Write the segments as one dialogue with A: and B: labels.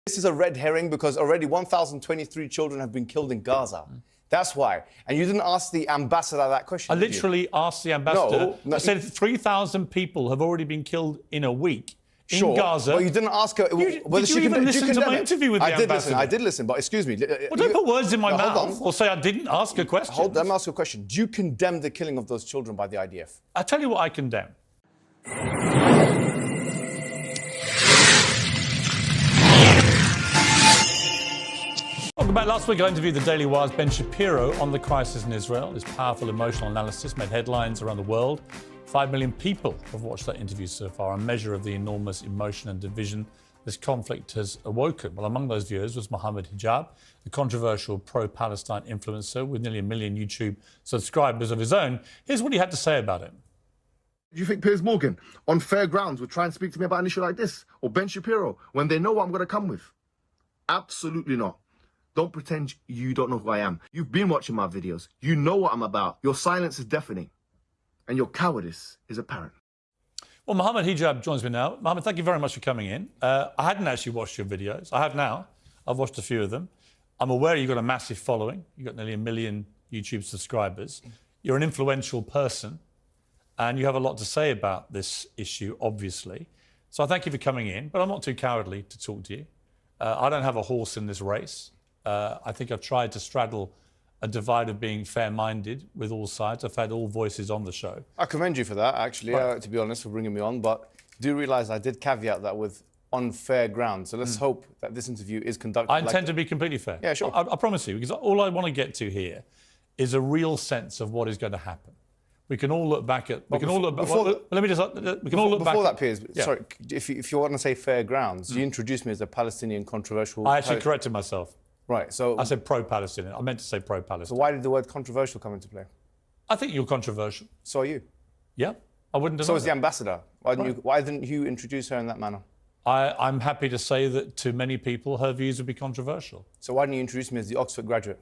A: This is a red herring because already 1,023 children have been killed in Gaza. That's why. And you didn't ask the ambassador that question.
B: I literally asked the ambassador.
A: No,
B: I said 3,000 people have already been killed in a week in Gaza.
A: Well, you didn't ask her.
B: Did you even listen to my interview with the ambassador?
A: I did listen, but excuse me.
B: Well, don't put words in my mouth or say I didn't ask a question.
A: Let me ask you a question. Do you condemn the killing of those children by the IDF?
B: I'll tell you what I condemn. Welcome back. Last week I interviewed the DawahWise Ben Shapiro on the crisis in Israel. His powerful emotional analysis made headlines around the world. 5 million people have watched that interview so far, a measure of the enormous emotion and division this conflict has awoken. Well, among those viewers was محمد Hijab, the controversial pro-Palestine influencer with nearly 1 million YouTube subscribers of his own. Here's what he had to say about it.
C: Do you think Piers Morgan, on fair grounds, would try and speak to me about an issue like this? Or Ben Shapiro, when they know what I'm going to come with? Absolutely not. Don't pretend you don't know who I am. You've been watching my videos. You know what I'm about. Your silence is deafening. And your cowardice is apparent.
B: Well, محمد Hijab joins me now. Mohammed, thank you very much for coming in. I hadn't actually watched your videos. I have now. I've watched a few of them. I'm aware you've got a massive following. You've got nearly 1 million YouTube subscribers. You're an influential person. And you have a lot to say about this issue, obviously. So I thank you for coming in. But I'm not too cowardly to talk to you. I don't have a horse in this race. I think I've tried to straddle a divide of being fair-minded with all sides. I've had all voices on the show.
A: I commend you for that, actually, to be honest, for bringing me on. But do realise I did caveat that with on fair ground. So let's hope that this interview is conducted.
B: I intend to be completely fair.
A: Yeah, sure.
B: I promise you, because all I want to get to here is a real sense of what is going to happen. We can all look back at. We can all look back. Let me just. We can all look back.
A: Before that, Piers.
B: Yeah.
A: Sorry, if you want to say fair grounds, you introduced me as a Palestinian controversial.
B: I actually corrected myself.
A: Right, so...
B: I said pro-Palestinian. I meant to say pro-Palestinian.
A: So why did the word controversial come into play?
B: I think you're controversial.
A: So are you.
B: Yeah, I wouldn't deny
A: So is
B: that.
A: the ambassador. Why didn't you introduce her in that manner?
B: I'm happy to say that to many people, her views would be controversial.
A: So why didn't you introduce me as the Oxford graduate?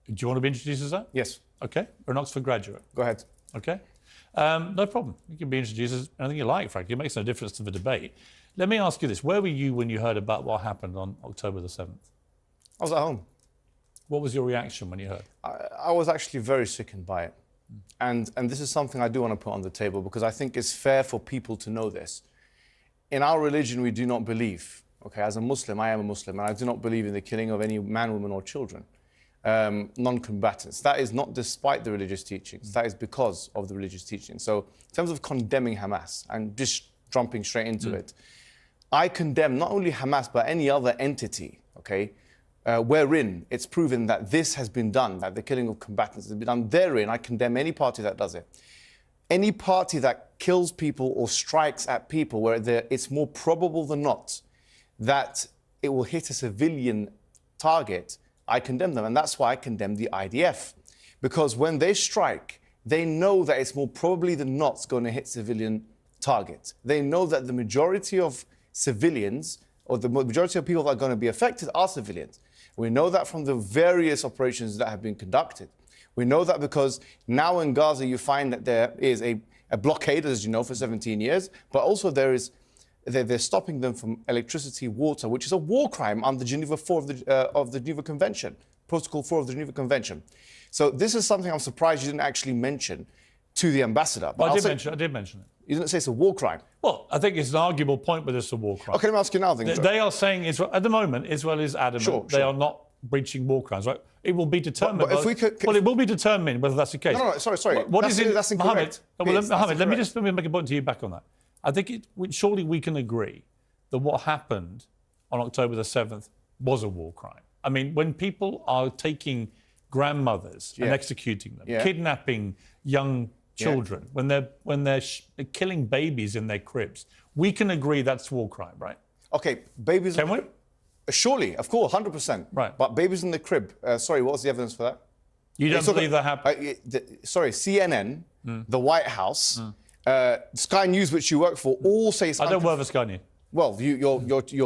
B: Do you want to be introduced as that?
A: Yes.
B: OK, you're an Oxford graduate.
A: Go ahead.
B: OK. No problem. You can be introduced as anything you like, frankly. It makes no difference to the debate. Let me ask you this. Where were you when you heard about what happened on October the 7th?
A: I was at home.
B: What was your reaction when you heard?
A: I was actually very sickened by it. And this is something I do want to put on the table because I think it's fair for people to know this. In our religion, we do not believe, okay, as a Muslim, I am a Muslim, and I do not believe in the killing of any man, woman or children, non-combatants. That is not despite the religious teachings. That is because of the religious teachings. So in terms of condemning Hamas and just jumping straight into it, I condemn not only Hamas, but any other entity, okay, wherein it's proven that this has been done, that the killing of combatants has been done. Therein, I condemn any party that does it. Any party that kills people or strikes at people where it's more probable than not that it will hit a civilian target, I condemn them. And that's why I condemn the IDF. Because when they strike, they know that it's more probably than not going to hit civilian targets. They know that the majority of civilians or the majority of people that are going to be affected are civilians. We know that from the various operations that have been conducted. We know that because now in Gaza you find that there is a blockade, as you know, for 17 years, but also they're stopping them from electricity, water, which is a war crime under Geneva 4 of the Geneva Convention, Protocol 4 of the Geneva Convention. So this is something I'm surprised you didn't actually mention to the ambassador. But
B: I did mention it.
A: You didn't say it's a war crime.
B: Well, I think it's an arguable point whether it's a war crime.
A: OK, let me ask you now.
B: They are saying, Israel, at the moment, Israel is adamant they are not breaching war crimes, right? It will be determined.
A: But if we could,
B: well, it will be determined whether that's the case.
A: No, sorry.
B: That's
A: incorrect.
B: Mohammed, let me make a point to you back on that. I think surely we can agree that what happened on October the 7th was a war crime. I mean, when people are taking grandmothers and executing them, kidnapping young children, when they're killing babies in their cribs, we can agree that's war crime, right?
A: OK, babies...
B: Can we?
A: Surely, of course, 100%.
B: Right.
A: But babies in the crib, sorry, what was the evidence for that?
B: You don't believe that happened?
A: Sorry, CNN, the White House, Sky News, which you work for, all say...
B: I don't work for Sky News.
A: Well, your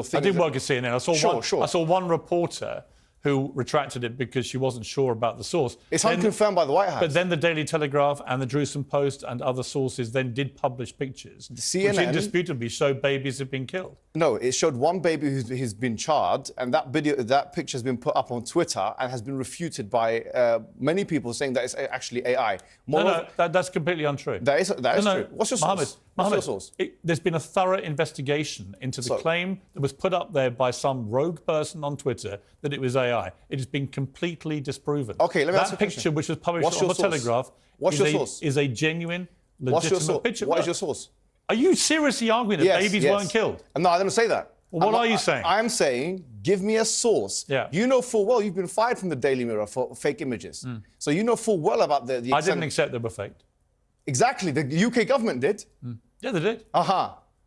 A: thing...
B: I did work at CNN. I saw one reporter who retracted it because she wasn't sure about the source.
A: It's unconfirmed by the White House.
B: But then the Daily Telegraph and the Jerusalem Post and other sources then did publish pictures which indisputably show babies have been killed.
A: No, it showed one baby who's been charred, and that picture has been put up on Twitter and has been refuted by many people saying that it's actually AI.
B: No, that's completely untrue.
A: That is true. What's your source? What's your source?
B: There's been a thorough investigation into the claim that was put up there by some rogue person on Twitter that it was AI. It has been completely disproven.
A: Okay, let me ask you a question.
B: That picture, which was published on the Telegraph, is a genuine, legitimate picture.
A: What is your source?
B: Are you seriously arguing that babies weren't killed?
A: No, I didn't say that.
B: Well, what are you saying?
A: I'm saying, give me a source.
B: Yeah.
A: You know full well you've been fired from the Daily Mirror for fake images. So you know full well about the
B: I didn't accept they were faked.
A: Exactly. The UK government did.
B: Yeah, they did.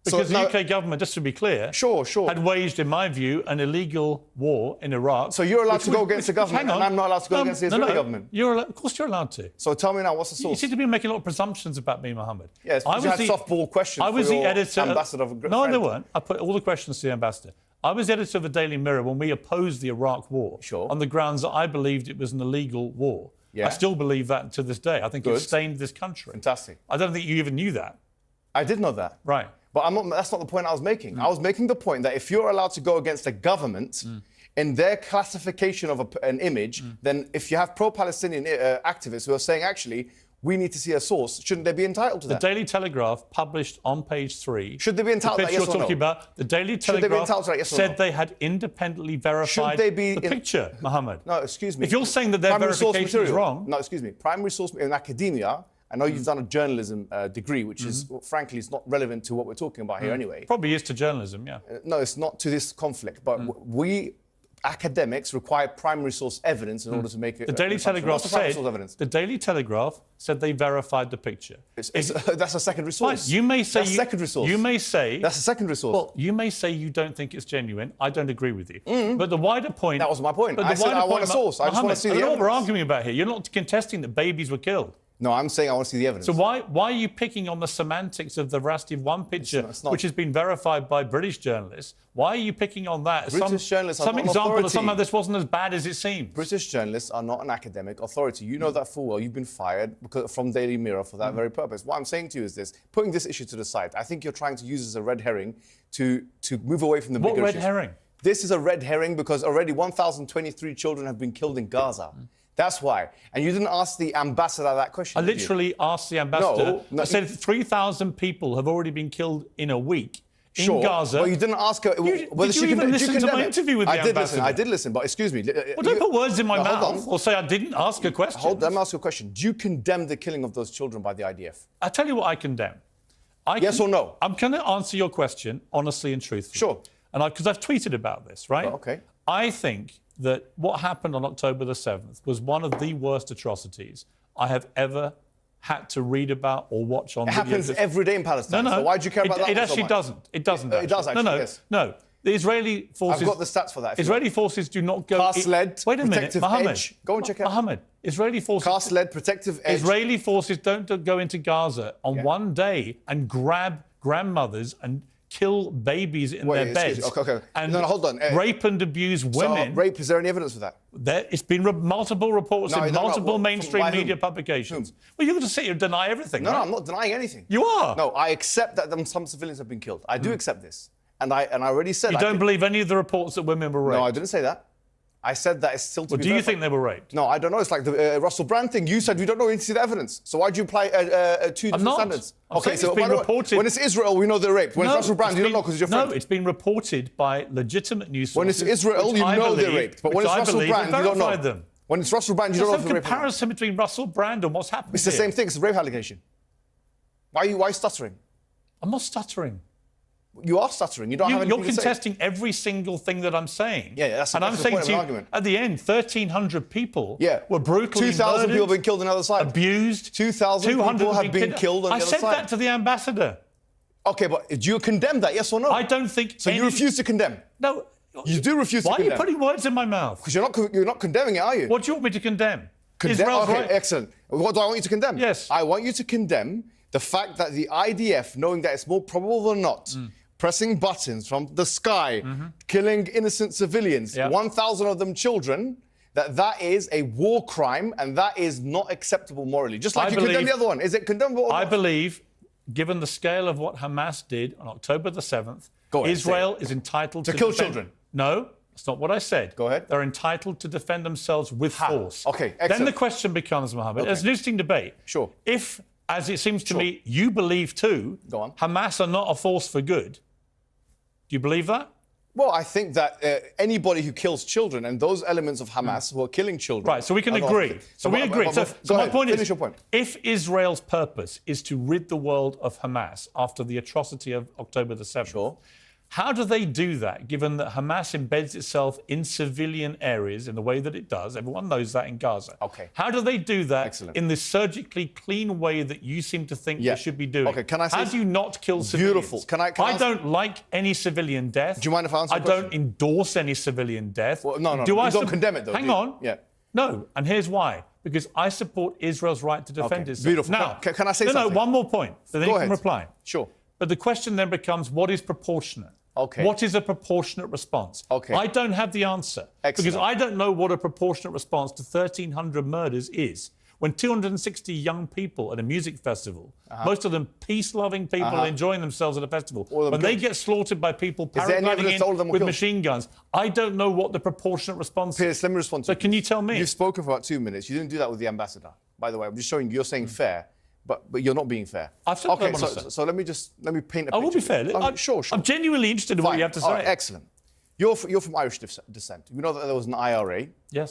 A: Because
B: the UK government, just to be clear, had waged, in my view, an illegal war in Iraq.
A: So you're allowed to go against the government, and I'm not allowed to go against the Israeli government?
B: Of course you're allowed to.
A: So tell me now, what's the source?
B: You seem to be making a lot of presumptions about me, Mohammed.
A: Yes, because you had softball questions for your ambassador of
B: No, they weren't. I put all the questions to the ambassador. I was editor of the Daily Mirror when we opposed the Iraq war on the grounds that I believed it was an illegal war.
A: Yeah.
B: I still believe that to this day. I think it stained this country.
A: Fantastic.
B: I don't think you even knew that.
A: I did know that.
B: Right.
A: But that's not the point I was making. I was making the point that if you're allowed to go against the government in their classification of an image, then if you have pro-Palestinian activists who are saying, actually, we need to see a source, shouldn't they be entitled to that?
B: The Daily Telegraph published on page 3...
A: Should they be entitled to that, yes or no?
B: You're talking about, the Daily Telegraph said they had independently verified the picture, Mohammed.
A: No, excuse me.
B: If you're saying that their verification is wrong...
A: No, excuse me. Primary source in academia... I know you've done a journalism degree, which is, frankly, it's not relevant to what we're talking about here anyway.
B: Probably is to journalism, yeah.
A: No, it's not to this conflict. But we, academics, require primary source evidence in order to make it...
B: The Daily Telegraph said they verified the picture.
A: That's a secondary source.
B: Fine. You may say...
A: That's a secondary source.
B: You may say...
A: That's a secondary source.
B: Well, you may say you don't think it's genuine. I don't agree with you. But the wider point...
A: That was my point. I said I want a source. I just want to see the evidence.
B: What we're arguing about here. You're not contesting that babies were killed.
A: No, I'm saying I want to see the evidence.
B: So why are you picking on the semantics of the veracity of one picture, which has been verified by British journalists? Why are you picking on that?
A: British journalists are not an
B: example
A: authority.
B: of somehow this wasn't as bad as it seems.
A: British journalists are not an academic authority. You know that full well. You've been fired from Daily Mirror for that very purpose. What I'm saying to you is this: putting this issue to the side, I think you're trying to use this as a red herring to move away from the bigger issues.
B: What red herring?
A: This is a red herring because already 1,023 children have been killed in Gaza. That's why. And you didn't ask the ambassador that question.
B: I literally asked the ambassador. No, I said 3,000 people have already been killed in a week in Gaza.
A: Well, you didn't ask her whether she
B: can listen to my interview with the ambassador.
A: I did listen, but excuse me.
B: Well, don't put words in my mouth or say I didn't ask a question.
A: Let me ask you a question. Do you condemn the killing of those children by the IDF?
B: I tell you what I condemn.
A: Yes or no?
B: I'm going to answer your question honestly and truthfully.
A: Sure.
B: And because I've tweeted about this, right?
A: Oh, okay.
B: I think that what happened on October the 7th was one of the worst atrocities I have ever had to read about or watch on video.
A: It happens every day in Palestine.
B: No.
A: So why do you care about that?
B: It actually doesn't. It doesn't.
A: It does actually. Yes.
B: No. The Israeli forces...
A: I've got the stats for that.
B: Israeli forces do not go...
A: Cast-led,
B: Wait a minute, Mohammed.
A: Edge. Go and check it out.
B: Mohammed, Israeli forces...
A: Cast-led, protective edge.
B: Israeli forces don't go into Gaza on one day and grab grandmothers and kill babies in their beds.
A: Okay.
B: And
A: hold on.
B: Rape and abuse women.
A: So, rape, is there any evidence for that?
B: It's been multiple reports in multiple mainstream media publications. Well, you're going to sit here and deny everything,
A: No,
B: right?
A: no, I'm not denying anything.
B: You are?
A: No, I accept that some civilians have been killed. I do accept this. And I already said...
B: You don't believe any of the reports that women were raped?
A: No, I didn't say that. I said that it's still to be
B: do you think they were raped?
A: No, I don't know. It's like the Russell Brand thing. You said we don't know. We need to see the evidence. So why do you apply two different standards?
B: Okay, so it's been reported...
A: When it's Israel, we know they're raped. When it's Russell Brand, you don't know because it's your friend.
B: No, it's been reported by legitimate news sources.
A: When it's Israel, you know they're raped. But when it's Russell Brand, you don't know.
B: Them.
A: When it's Russell Brand, you don't know if they're raped.
B: There's no comparison between Russell Brand and what's happened.
A: It's the same thing. It's a rape allegation. Why are you stuttering?
B: I'm not stuttering.
A: You are stuttering. You don't have anything to say.
B: You're contesting every single thing that I'm saying.
A: Yeah, that's the point of an argument.
B: At the end, 1,300 people were brutally murdered.
A: 2,000 people have been killed on the other side.
B: Abused.
A: 2,000 people have been killed on the other side.
B: I said that to the ambassador.
A: OK, but do you condemn that, yes or no?
B: I don't think...
A: So you refuse to condemn?
B: No.
A: You do refuse to condemn?
B: Why are you putting words in my mouth?
A: Because you're not condemning it, are you?
B: What do you want me to condemn?
A: OK, excellent. What do I want you to condemn?
B: Yes.
A: I want you to condemn the fact that the IDF, knowing that it's more probable than not, pressing buttons from the sky, killing innocent civilians, 1,000 of them children, that is a war crime and that is not acceptable morally. Just like you condemn the other one. Is it condemnable or not?
B: I believe, given the scale of what Hamas did on October the 7th,
A: Go ahead,
B: Israel is entitled to
A: kill
B: defend...
A: children.
B: No, that's not what I said.
A: Go ahead.
B: They're entitled to defend themselves with force.
A: Okay, excellent.
B: Then the question becomes, Mohammed, it's an interesting debate.
A: Sure.
B: If, as it seems to me, you believe too,
A: Go on.
B: Hamas are not a force for good, do you believe that?
A: Well, I think that anybody who kills children and those elements of Hamas who are killing children...
B: Right, so we can agree. So we agree. So my point is, if Israel's purpose is to rid the world of Hamas after the atrocity of October the 7th, how do they do that, given that Hamas embeds itself in civilian areas in the way that it does? Everyone knows that in Gaza.
A: Okay.
B: How do they do that in the surgically clean way that you seem to think they should be doing?
A: Okay, can I say...
B: How do you not kill civilians?
A: Beautiful.
B: I don't like any civilian death.
A: Do you mind if I answer the question?
B: I don't endorse any civilian death.
A: Well, no. You don't condemn it, though,
B: Hang on.
A: Yeah.
B: No, and here's why. Because I support Israel's right to defend itself.
A: Beautiful.
B: Now,
A: can I say something?
B: No, one more point. So then you can reply.
A: Sure.
B: But the question then becomes, what is proportionate?
A: Okay.
B: What is a proportionate response?
A: Okay.
B: I don't have the answer.
A: Excellent.
B: Because I don't know what a proportionate response to 1,300 murders is. When 260 young people at a music festival, most of them peace-loving people enjoying themselves at a festival, when they get slaughtered by people paragliding in with machine guns, I don't know what the proportionate response is.
A: Piers, let me respond to you.
B: So can you tell me?
A: You've spoken for about 2 minutes. You didn't do that with the ambassador. By the way, I'm just showing you're saying fair. But you're not being fair.
B: I've said
A: okay, so let me paint a picture.
B: I will be fair.
A: Sure.
B: I'm genuinely interested in what you have to say.
A: Right, excellent. You're from Irish descent. You know that there was an IRA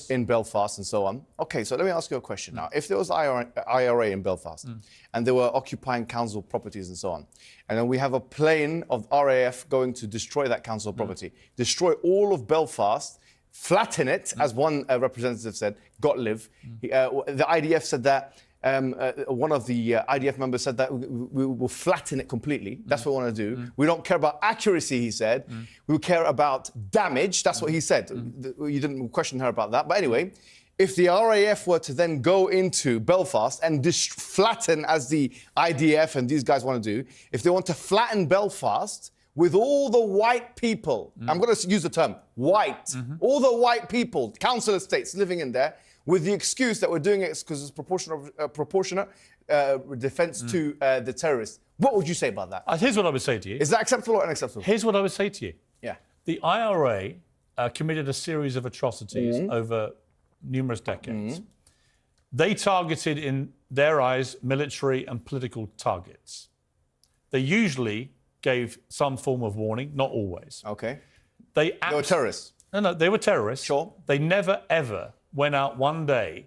A: in Belfast and so on. Okay, so let me ask you a question now. If there was IRA in Belfast and they were occupying council properties and so on, and then we have a plane of RAF going to destroy that council property, destroy all of Belfast, flatten it, as one representative said, Gottlieb. The IDF said that. One of the IDF members said that we will flatten it completely. That's what we want to do. We don't care about accuracy, he said. We care about damage. That's what he said. You didn't question her about that. But anyway, if the RAF were to then go into Belfast and flatten, as the IDF and these guys want to do, if they want to flatten Belfast with all the white people, I'm going to use the term white, all the white people, council estates living in there, with the excuse that we're doing it because it's proportionate defence to the terrorists. What would you say about that?
B: Here's what I would say to you.
A: Is that acceptable or unacceptable?
B: Here's what I would say to you.
A: Yeah.
B: The IRA committed a series of atrocities over numerous decades. They targeted, in their eyes, military and political targets. They usually gave some form of warning, not always.
A: Okay.
B: They
A: were terrorists.
B: No, they were terrorists.
A: Sure.
B: They never, ever went out one day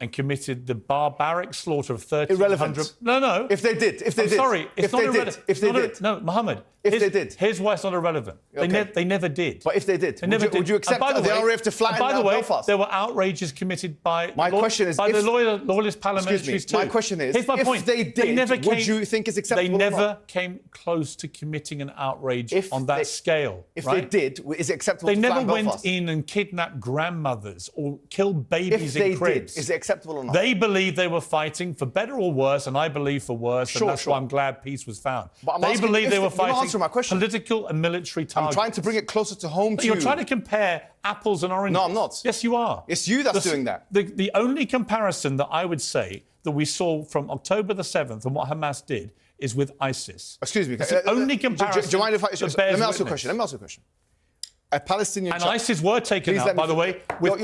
B: and committed the barbaric slaughter of 1,300...
A: Irrelevant.
B: No.
A: If they did.
B: Sorry, it's not irrelevant.
A: If they did.
B: No, Mohammed.
A: They did.
B: Here's why it's not irrelevant.
A: Okay.
B: They never did.
A: But if they did, would you accept the RAF to flatten Belfast?
B: By the way, there were outrages committed by the loyalist parliamentaries too.
A: My question is,
B: here's my point.
A: If they did, would you think it's acceptable?
B: They never came close to committing an outrage on that scale.
A: If they did, is it acceptable
B: to
A: flatten Belfast?
B: They never went in and kidnapped grandmothers or killed babies in cribs.
A: If they did, is it acceptable or not?
B: They believe they were fighting for better or worse, and I believe for worse, and that's why I'm glad peace was found. They believe they were fighting political and military targets.
A: I'm trying to bring it closer to home to you.
B: You're trying to compare apples and oranges.
A: No, I'm not.
B: Yes, you are.
A: It's you that's doing that.
B: The only comparison that I would say that we saw from October the 7th and what Hamas did is with ISIS.
A: Excuse me.
B: That's the only comparison.
A: Do you mind if I... Let me ask you a question. A Palestinian...
B: And ISIS were taken out, by the way, with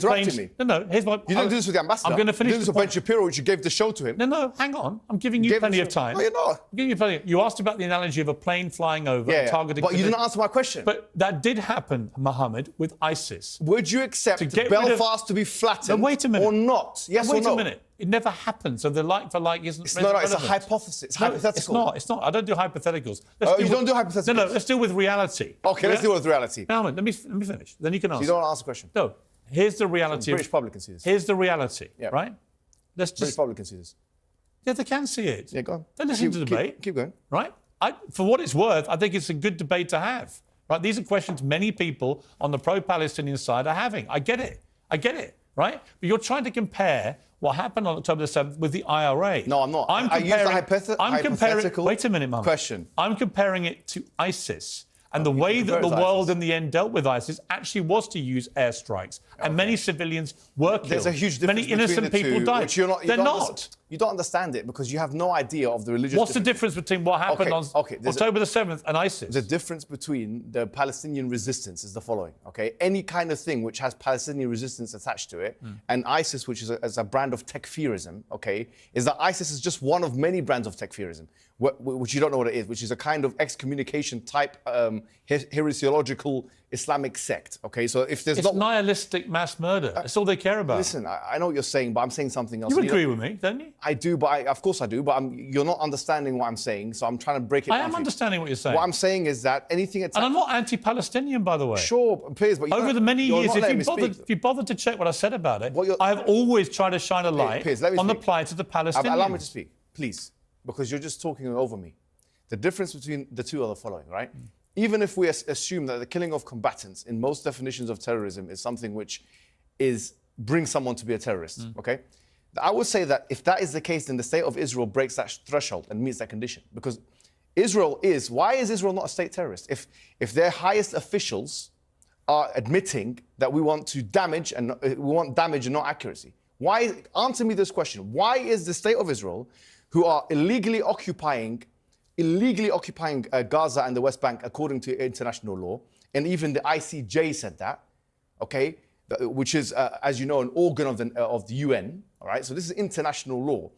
B: planes...
A: Me.
B: No, here's my...
A: You didn't do this with the ambassador.
B: I'm going to finish.
A: You did this with Ben Shapiro, which you gave the show to him.
B: No, hang on. I'm giving you plenty of time.
A: No, you're not.
B: I'm giving you plenty. You asked about the analogy of a plane flying over and targeting...
A: But you didn't answer my question.
B: But that did happen, Mohammed, with ISIS.
A: Would you accept Belfast to be flattened or not? Yes or no?
B: Wait a minute. It never happened, so the like for like isn't relevant.
A: It's a hypothesis. It's hypothetical.
B: It's not. I don't do hypotheticals.
A: You don't do hypotheticals?
B: No, let's deal with reality.
A: OK, let's deal with reality.
B: Now, let me finish. Then you can answer.
A: So you don't answer the question?
B: No. Here's the reality.
A: The British public can see this.
B: Here's the reality, right?
A: British public can see this.
B: Yeah, they can see it.
A: Yeah, go on.
B: They listen to the debate.
A: Keep going.
B: Right? For what it's worth, I think it's a good debate to have. Right? These are questions many people on the pro-Palestinian side are having. I get it, right? But you're trying to compare what happened on October the 7th with the IRA.
A: No, I'm not. I used a hypothetical
B: wait a minute, Mohammed.
A: question.
B: I'm comparing it to ISIS. And the way that the world in the end dealt with ISIS actually was to use airstrikes. And many civilians were killed.
A: There's a huge difference
B: many innocent people died.
A: They're not. You don't understand it because you have no idea of the religious...
B: What's the difference between what happened on October the 7th and ISIS?
A: The difference between the Palestinian resistance is the following, okay? Any kind of thing which has Palestinian resistance attached to it, and ISIS, which is a brand of tekfirism, okay, is that ISIS is just one of many brands of tekfirism, which you don't know what it is, which is a kind of excommunication type heresiological Islamic sect, okay? So if there's
B: It's nihilistic mass murder. That's all they care about.
A: Listen, I know what you're saying, but I'm saying something else.
B: You agree with me, don't you?
A: I do, but of course I do, but you're not understanding what I'm saying, so I'm trying to break it down.
B: I am understanding what you're saying.
A: What I'm saying is that anything...
B: And I'm not anti-Palestinian, by the way.
A: Sure, please, but...
B: Over the many years, if you bothered to check what I said about it, I have always tried to shine a light on the plight of the Palestinians.
A: Allow me to speak, please, because you're just talking over me. The difference between the two are the following, right? Even if we assume that the killing of combatants in most definitions of terrorism is something which brings someone to be a terrorist, okay? I would say that if that is the case, then the state of Israel breaks that threshold and meets that condition. Because why is Israel not a state terrorist? If their highest officials are admitting that we want damage and not accuracy. Answer me this question. Why is the state of Israel, who are illegally occupying Gaza and the West Bank according to international law, and even the ICJ said that, okay, which is, as you know, an organ of the UN, all right? So this is international law.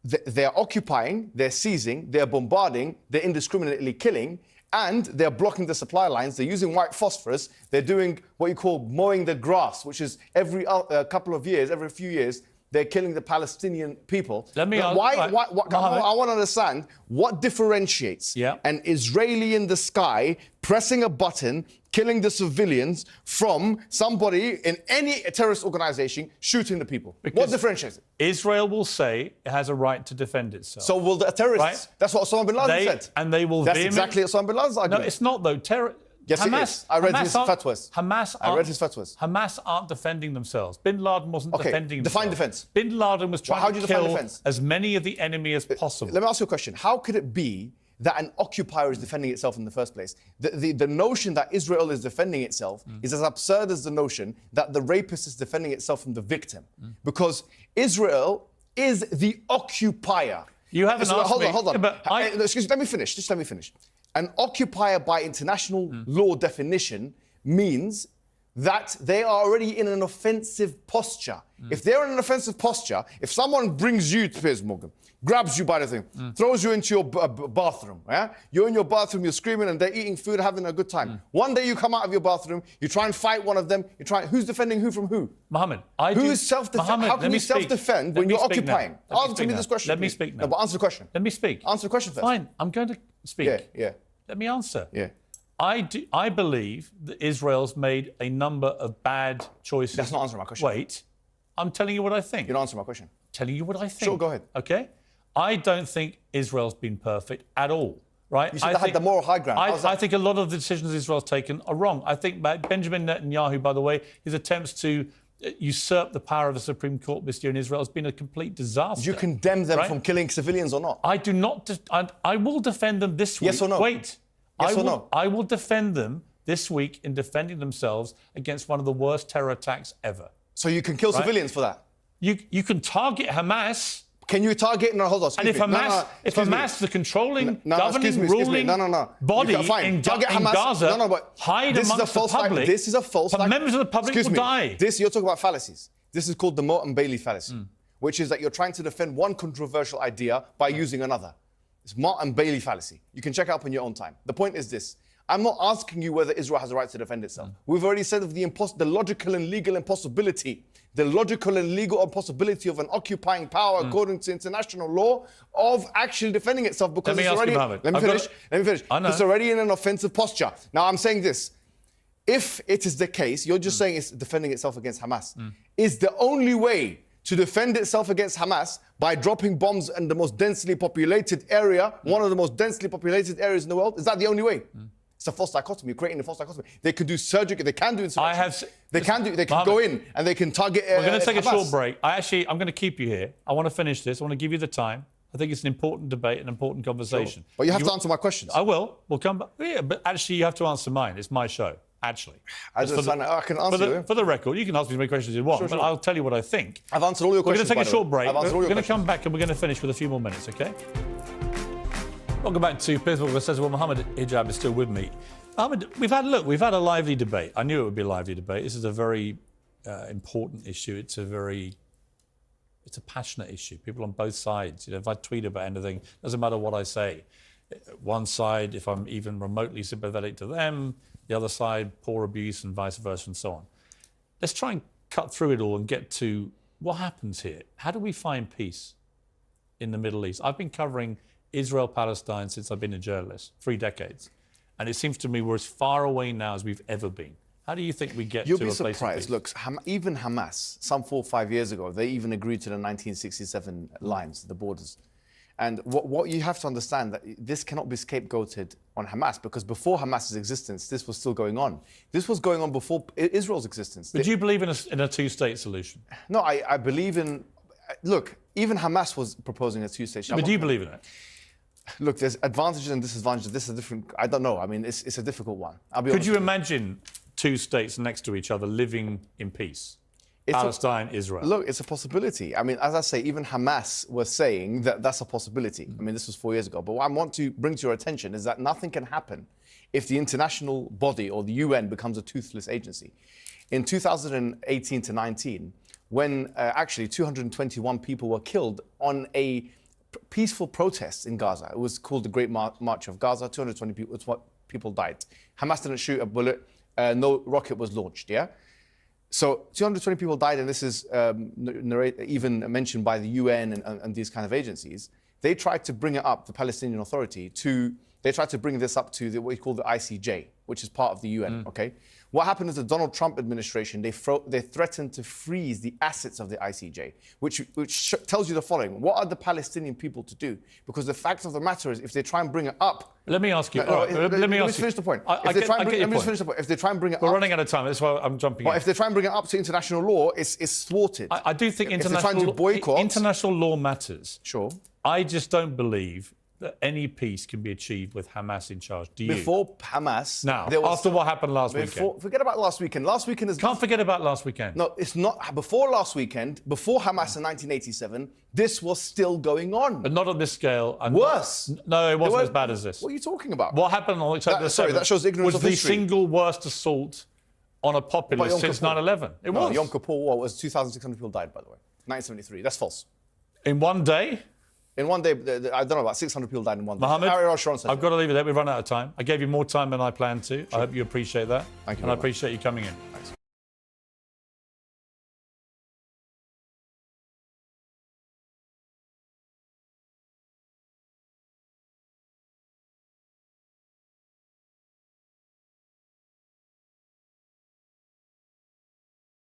A: They're occupying, they're seizing, they're bombarding, they're indiscriminately killing, and they're blocking the supply lines. They're using white phosphorus. They're doing what you call mowing the grass, which is every couple of years, every few years, they're killing the Palestinian people.
B: Let me
A: I want to understand what differentiates an Israeli in the sky pressing a button, killing the civilians, from somebody in any terrorist organization shooting the people. Because what differentiates it?
B: Israel will say it has a right to defend itself.
A: So will the terrorists? Right? That's what Osama bin Laden said.
B: And they will.
A: That's exactly Osama bin Laden's argument.
B: No, it's not though.
A: Yes, it is. I read his fatwas.
B: I read his fatwas. Hamas aren't defending themselves. Bin Laden wasn't defending themselves.
A: Define defense.
B: Bin Laden was trying to kill as many of the enemy as possible.
A: Let me ask you a question. How could it be that an occupier is defending itself in the first place? The notion that Israel is defending itself is as absurd as the notion that the rapist is defending itself from the victim. Because Israel is the occupier.
B: You haven't asked me.
A: Hold on. Excuse me, let me finish. Just let me finish. An occupier by international law definition means that they are already in an offensive posture. If they're in an offensive posture, if someone brings you to Piers Morgan, grabs you by the thing, throws you into your bathroom, yeah? You're in your bathroom, you're screaming and they're eating food, having a good time. One day you come out of your bathroom, you try and fight one of them, who's defending who from who?
B: Mohammed,
A: how can you self-defend when you're occupying? Answer me this question.
B: Let me speak now.
A: No, but answer the question.
B: Let me speak.
A: Answer the question first.
B: Fine, I'm going to speak.
A: Yeah.
B: Let me answer.
A: Yeah.
B: I believe that Israel's made a number of bad choices.
A: That's not answering my question.
B: Wait, I'm telling you what I think.
A: You're not answering my question.
B: Telling you what I think.
A: Sure, go ahead.
B: Okay? I don't think Israel's been perfect at all, right?
A: You said they had the moral high ground.
B: I think a lot of the decisions Israel's taken are wrong. I think Benjamin Netanyahu, by the way, his attempts to usurp the power of the Supreme Court this year in Israel has been a complete disaster.
A: Do you condemn them from killing civilians or not?
B: I do not. I will defend them this week.
A: Yes or no?
B: Wait.
A: Yes or no?
B: I will defend them this week in defending themselves against one of the worst terror attacks ever.
A: So you can kill civilians for that?
B: You can target Hamas.
A: Can you target? No, hold on.
B: And if Hamas, the controlling, governing, ruling body in Gaza, hide amongst the public,
A: this is a false.
B: Members of the public will die.
A: You're talking about fallacies. This is called the Moat and Bailey fallacy, which is that you're trying to defend one controversial idea by using another. It's Moat and Bailey fallacy. You can check it up on your own time. The point is this. I'm not asking you whether Israel has a right to defend itself. We've already said of the logical and legal impossibility. The logical and legal impossibility of an occupying power, according to international law, of actually defending itself because it's already... Let me finish. It's already in an offensive posture. Now, I'm saying this. If it is the case, you're just saying it's defending itself against Hamas. Is the only way to defend itself against Hamas by dropping bombs in the most densely populated area, one of the most densely populated areas in the world? Is that the only way? It's a false dichotomy, creating a false dichotomy. They could do surgery, they can do insurrection. They can go in and they can target
B: We're going to take
A: Hamas.
B: A short break. I'm going to keep you here. I want to finish this. I want to give you the time. I think it's an important debate, an important conversation.
A: Sure. But you have to answer my questions.
B: I will. We'll come back. Yeah, but actually you have to answer mine. It's my show. actually.
A: I can answer
B: for the record, you can ask me as many questions as you want, but I'll tell you what I think.
A: I've answered all your questions.
B: We're going to take a short break.
A: We're
B: going to come back and we're going to finish with a few more minutes, OK? Welcome back to Facebook. It says, well, Mohammed Hijab is still with me. Mohammed, we've had a lively debate. I knew it would be a lively debate. This is a very important issue. It's a passionate issue. People on both sides. You know, if I tweet about anything, doesn't matter what I say. One side, if I'm even remotely sympathetic to them, the other side, poor abuse and vice versa and so on. Let's try and cut through it all and get to what happens here. How do we find peace in the Middle East? I've been covering Israel-Palestine since I've been a journalist, 3 decades. And it seems to me we're as far away now as we've ever been. How do you think we get to a place of peace? You'll be surprised.
A: Look, even Hamas, some 4 or 5 years ago, they even agreed to the 1967 lines, the borders. And what you have to understand, that this cannot be scapegoated on Hamas, because before Hamas's existence, this was still going on. This was going on before Israel's existence.
B: But do you believe in a two-state solution?
A: No, I believe in... Look, even Hamas was proposing a two-state solution.
B: But do you believe in it?
A: Look, there's advantages and disadvantages. This is a different... I don't know. I mean, it's a difficult one.
B: Could you imagine 2 states next to each other living in peace? Palestine, Israel.
A: Look, it's a possibility. I mean, as I say, even Hamas was saying that that's a possibility. I mean, this was 4 years ago. But what I want to bring to your attention is that nothing can happen if the international body or the UN becomes a toothless agency. In 2018 to 19, when actually 221 people were killed on a peaceful protest in Gaza. It was called the Great March of Gaza. 220 people died. Hamas didn't shoot a bullet. No rocket was launched, yeah? So 220 people died, and this is even mentioned by the UN and these kind of agencies. They tried to bring it up, the Palestinian Authority, they tried to bring this up to what we call the ICJ, which is part of the UN, okay? What happened is the Donald Trump administration, they threatened to freeze the assets of the ICJ, which tells you the following. What are the Palestinian people to do? Because the fact of the matter is, if they try and bring it up...
B: Let me ask you...
A: let me finish the point. Let me finish the point. If they try and bring it up...
B: We're running out of time. That's why I'm jumping in.
A: If they try and bring it up to international law, it's thwarted.
B: I do think
A: international
B: law matters.
A: Sure.
B: I just don't believe that any peace can be achieved with Hamas in charge. Do you?
A: Before Hamas...
B: Now, after what happened last weekend.
A: Forget about last weekend. Last weekend is...
B: Can't forget about last weekend.
A: No, it's not. Before last weekend, before Hamas in 1987, this was still going on.
B: But not on this scale. And
A: worse.
B: No, it wasn't as bad as this.
A: What are you talking about?
B: What happened on October 7th
A: sorry, that shows ignorance of history.
B: Was the single worst assault on a populace since 9/11. It was.
A: Yom Kippur War was 2,600 people died, by the way. 1973. That's false.
B: In one day?
A: In one day, I don't know, about 600 people died in one day.
B: Mohammed, I've got to leave it there. We've run out of time. I gave you more time than I planned to. I hope you appreciate that.
A: Thank you.
B: And I appreciate you coming in.